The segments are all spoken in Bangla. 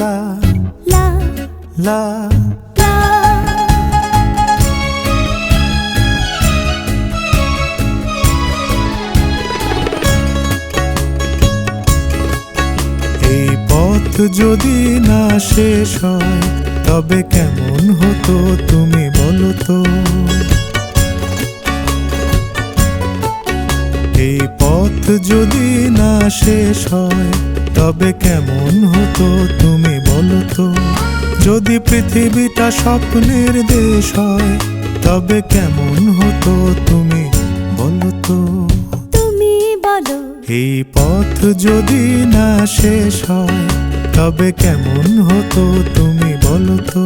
লা লা লা। লা। এই পথ যদি না শেষ হয় তবে কেমন হতো তুমি বলো তো। এই পথ যদি না শেষ হয় তবে কেমন হতো তুমি বলো তো। যদি পৃথিবীটা স্বপ্নের দেশ হয় তবে কেমন হতো তুমি বলো তো। তুমি বলো। এই পথ যদি না শেষ হয় তবে কেমন হতো তুমি বলো তো।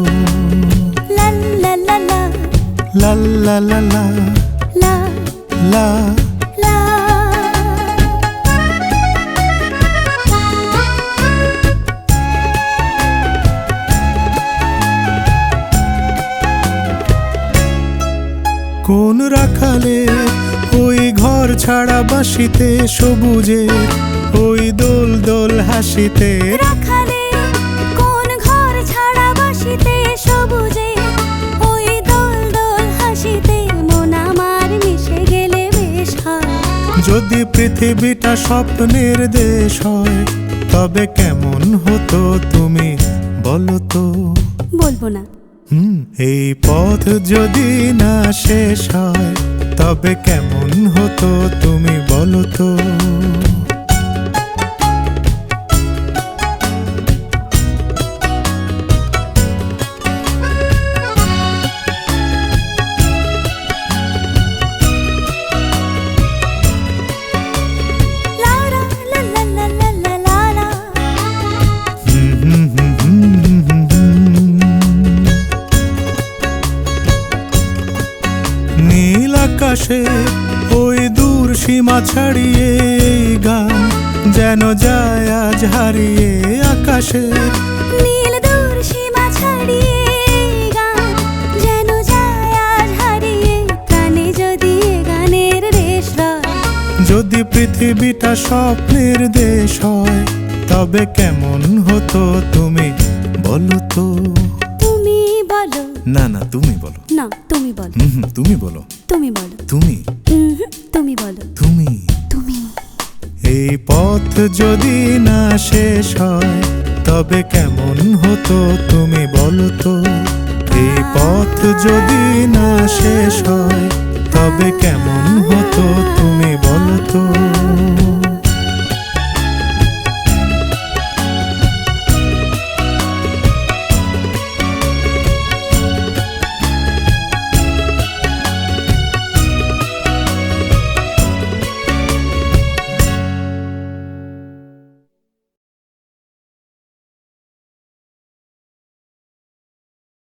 লা লা লা লা লা লা লা লা লা লা। লা। কোন রাখালে ওই ঘর ছাড়া বাসিতে সবুজে ওই দোল দোল হাসিতে। রাখালে কোন ঘর ছাড়া বাসিতে সবুজে ওই দোল দোল হাসিতে মন আমার মিশে গেলে বেশ হয়। যদি পৃথিবীটা স্বপ্নের দেশ হয় তবে কেমন হতো তুমি বলো তো। বলবো না। এই পথ যদি না শেষ হয় তবে কেমন হতো তুমি বলো তো। লা লা লা লা লা লা লা লা। নীল আকাশে ওই দূর সীমা ছাড়িয়ে এই গান যেন যায় আজ হারিয়ে আকাশে। নীল দূর সীমা ছাড়িয়ে গান যেন যায় আজ হারিয়ে কানে যদি এ গানের রেশ রয়। যদি পৃথিবীটা স্বপ্নের দেশ হয় তবে কেমন হতো তুমি বলো তো। তুমি বলো। না না তুমি বলো। না তুমি বলো। তুমি বলো। তুমি বলো। তুমি তুমি বলো। তুমি তুমি। এই পথ যদি না শেষ হয় তবে কেমন হতো তুমি বলো তো। এই পথ যদি না শেষ হয় তবে কেমন হতো